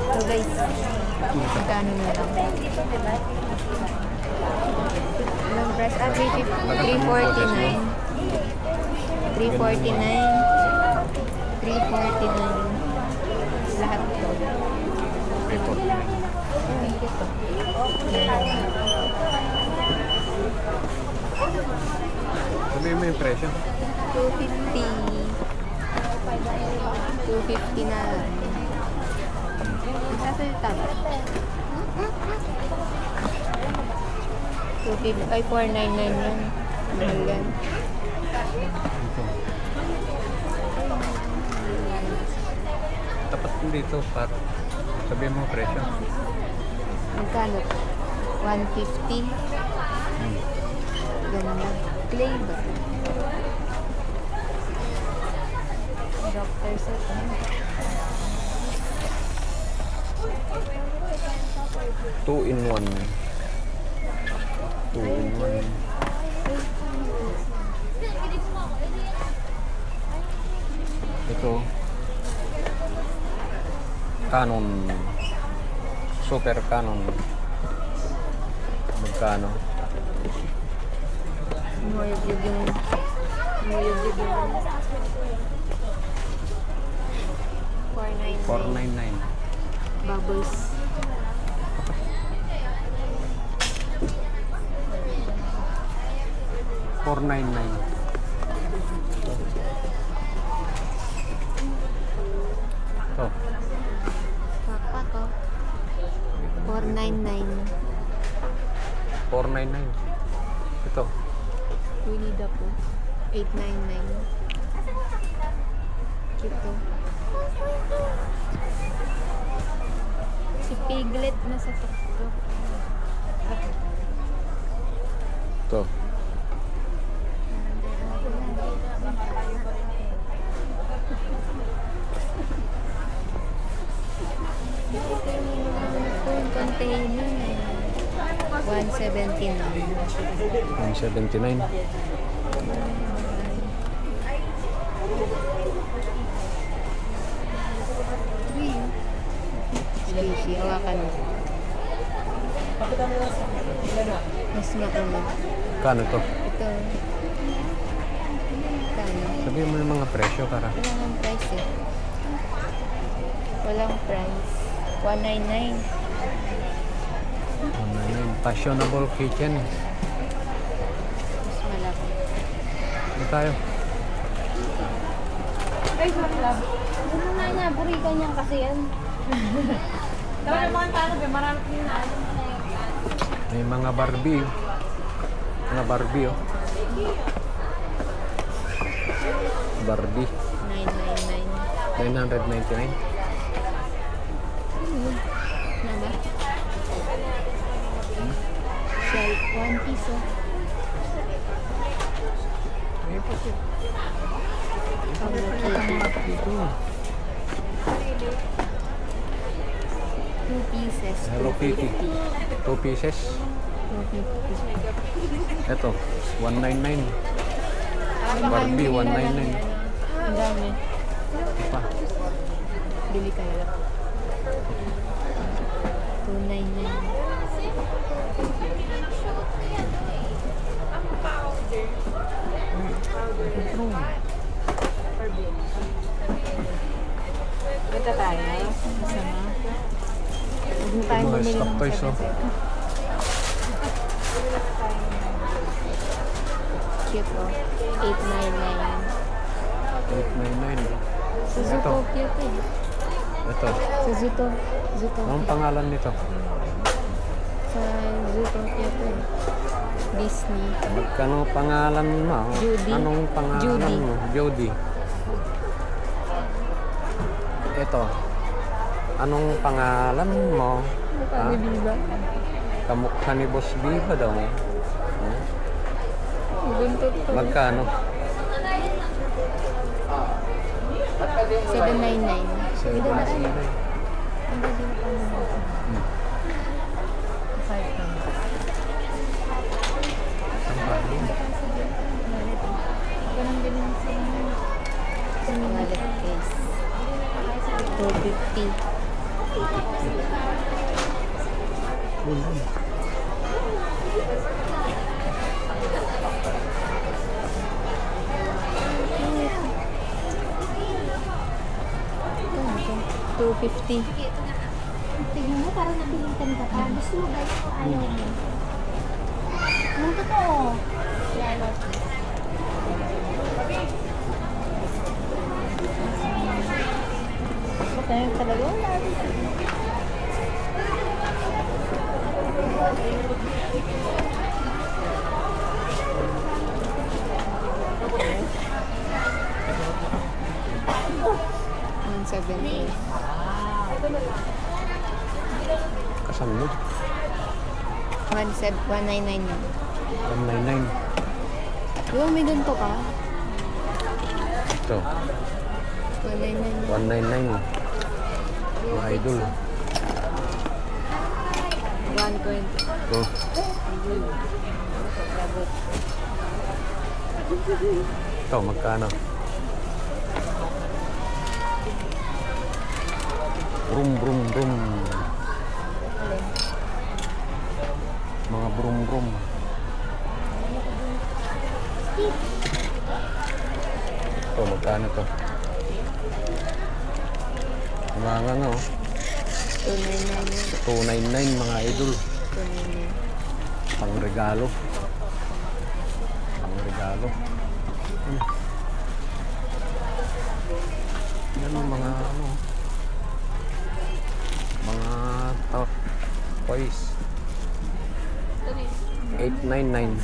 So guys, magkano na lang? Ilang price? 349. 349. Lahat to. Sabihin mo yung presyo. 250. 250 na lang. Sasalita ba? 250. Ay, 499 yan. Mahal yan. Ito. Tapat mo dito, Pat. Sabihin mo yung presyo. Magkano? 150. Ganda. Clay ba? Doctor set. 2-in-1. 2-in-1. Ito. Canon. Super Canon. Magkano? Moyog yung 499. 499. Bubbles. Ito. Pakpak ko. 499. 499. Ito. Winnie the Pooh. 899. Ito. Si Piglet na sa TikTok. Ito. Full container. 179. 179. Squishy, hawakan mo. Mas makulit. Kano to? Ito. Kano? Sabihin mo yung mga presyo para. Walang price eh. Walang price. 199. 199. Fashionable kitchen. Mas malaki. Ito tayo. Ay, love. Ano na niya, burikan niya kasi yan. Dapat naman paano ba, marami ko na ano na yan. May mga Barbie. Mga Barbie, oh. Barbie. 999. 999. Na ba? Shelf. 1 piece oh. Ayun po siya. Dito. 2 pieces. Hello Kitty. 2 pieces. 250. Ito. 199. Barbie, 199. Ang dami. Ito pa. Bili kayo lang. 299. Ganda tayo. Masama. Huwag mo tayong Mga bumili stock ng toys, oh. 7-7. Cute oh. 899. 899. Sa Zuto, cute eh. Ito. Sa Zuto. Zuto. Anong pangalan nito? Sa Zuto, cute eh. Disney. Magkano pangalan mo? Judy. Anong pangalan Judy. mo? Judy. Ito. Anong pangalan mo? Ha? Viva. Kamukha ni Boss Viva daw. Buntot to. Magkano? 799. Hindi na ay. 799. Ang galing pa naman. Five pa. Ang bago. Wallet. Ganun din yung sa wallet case. 250. 250. Ito, 250. Tignan mo, parang napilitan ka pa. Gusto mo ba ito? Ayaw mo. Ang totoo. Yan, Kaya talaga wala. $170. Kasan mo? 199 yun. 199. Di ba may ganito ka? Ito. 199 yun. 199. Mga idol. 120. Ito. Ito, magkano? Brum, brum, brum. Mga brum, brum. Ito, magkano to? Mga nga, oh. 299 yun. 299 mga idol. 299. Pang regalo. Pang regalo. Yan ang mga ano. Mga toys. 899.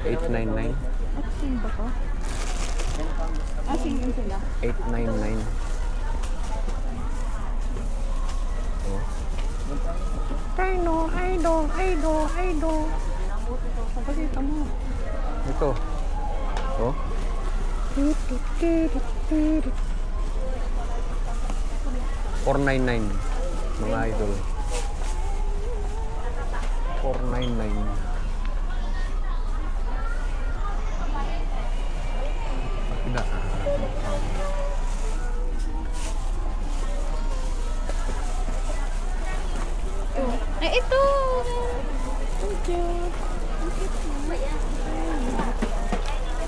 899. Sino ba ko? Sino sila? 899. Oh. Idol. Pakita mo. Ito. Oh. 499 mga idol. 499. Pakita. Ay, ito! Thank you.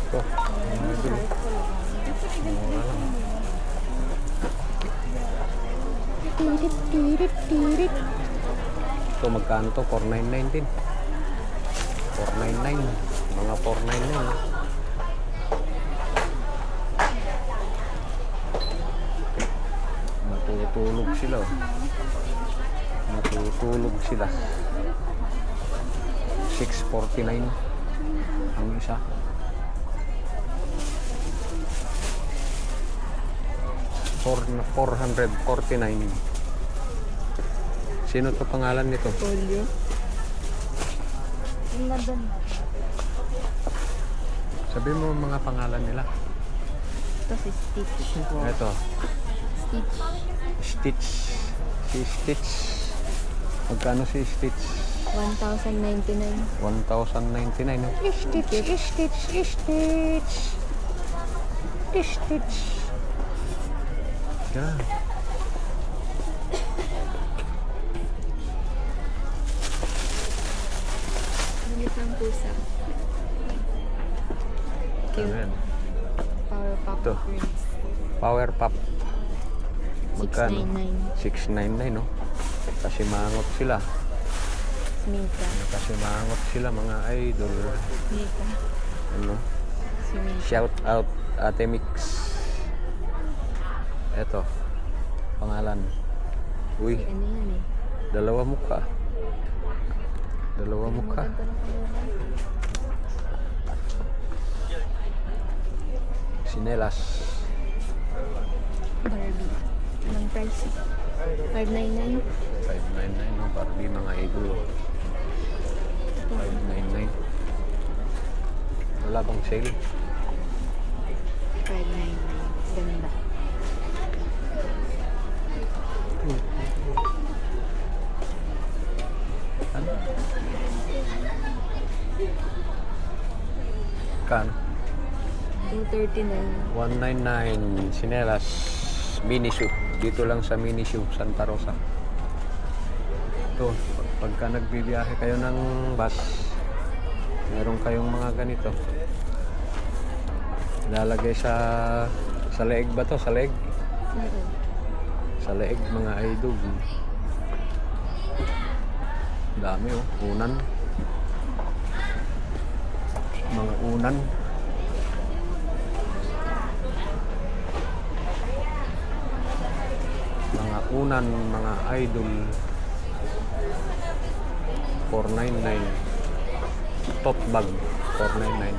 Ito. Mga idol. Mura lang. Ito magkano to? 499 din. 499. Mga 499. Matutulog sila. Oh. Matutulog sila. 649 ang isa. 449. Sino to pangalan nito? Polio. Ang laban. Sabi mo mga pangalan nila. Ito si Stitch. Ito, Stitch. Stitch. Si Stitch. Magkano si Stitch? 1,099. 1,099. Stitch. Yan. Bilis ng pusa. Ano Cute. yan? Power Pop Ito. Prince. Power Pop. Magkano? 699. 699, no? Kasi mangot sila. Mika. Kasi mangot sila mga idol. Mika. Ano? Si Mika. Shout out Ate Mix. Eto. Pangalan. Uy, Ano yan eh? dalawa mukha. Dalawa mukha. Maganda na kalooban. Sinelas. Barbie. Anong price? 599. 599, no? Barbie mga idol. 599. Wala bang sale? 599. Ganda. Ano? Kan? 239. 199 Sinelas Mini Suit. Dito lang sa Minishoe, Santa Rosa. Ito, pagka nagbibiyahe kayo ng bus, meron kayong mga ganito. Lalagay sa leeg ba to? Sa leeg? Mm-mm. Sa leeg mga idol. Dami oh, unan. Mga unan. Mga unan, mga idol. 499. Top bag 499.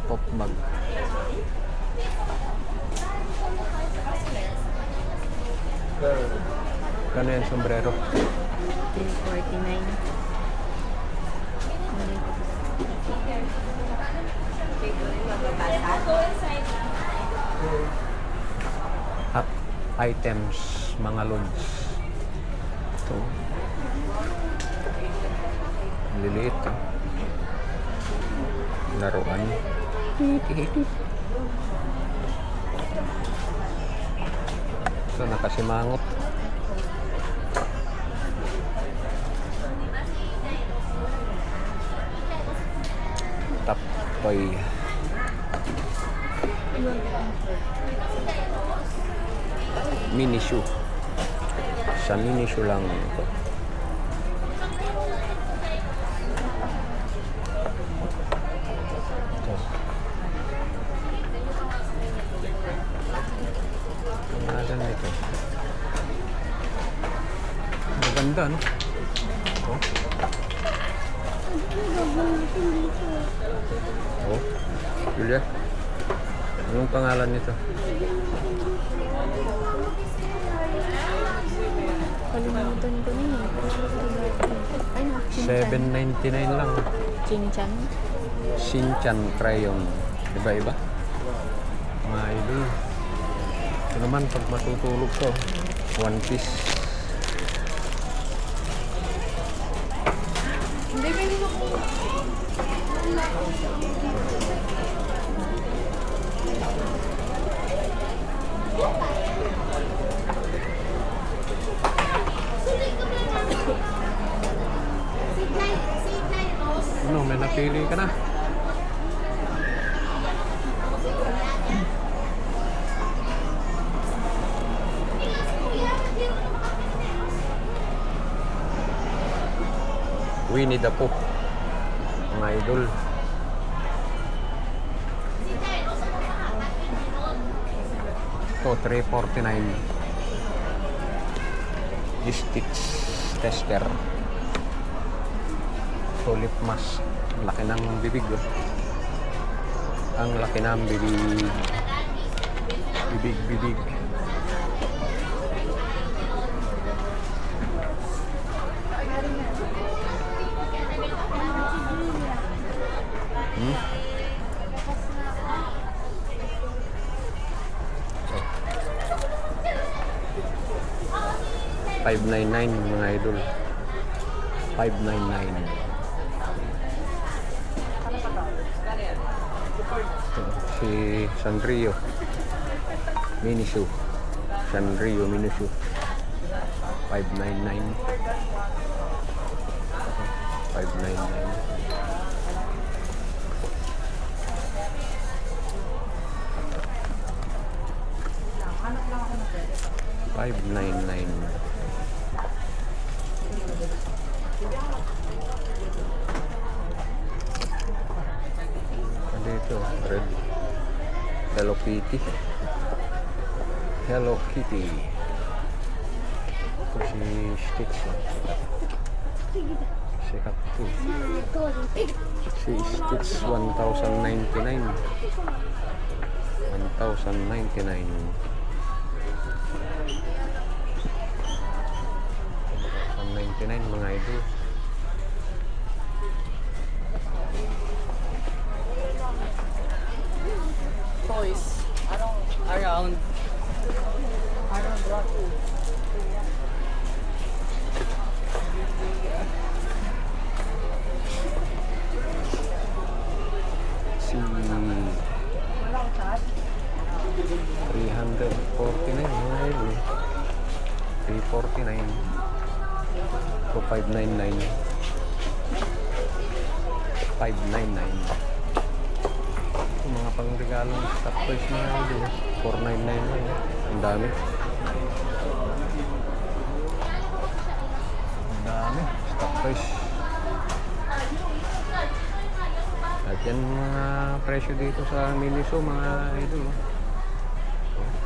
Top bag. Kano yung sombrero? 349. Hot items, mga lods. Ito. Liliit. Oh. Laruan. So, nakasimangot. Top toy. Minishoe. Sa Minishoe lang ito. Ito. Pangalan nito. Maganda, no? Oh. Oh. Julia. Anong pangalan nito? Kalimutan ko na yun. Ano? 7.99 lang. Chinchan. Shinchan crayon. Iba-iba. Mga idol. Ito naman pag matutulog to. One Piece. Ano, may napili ka na? Winnie the Pooh. Mga idol. Ito, 349. Stitch tester. Ito, lip mask. Ang laki ng bibig. Oh. Ang laki ng bibig. Bibig. $599 mga idol. $599. Si Sanrio Minishoe. Sanrio Minishoe. $599. $599. $599. Dito, red. Hello Kitty. Hello Kitty. Ito si Stitch. Si Kaktu. Si Stitch 1,099. 1,099. 1,099 mga idol. Toys. Around. Si 300. 549 to 599. 599. Yung mga pangregalong stock toys na idol. 499 lang. Ang dami. Ang dami. Stock toys. At yan mga presyo dito sa Miniso mga idol. Oh.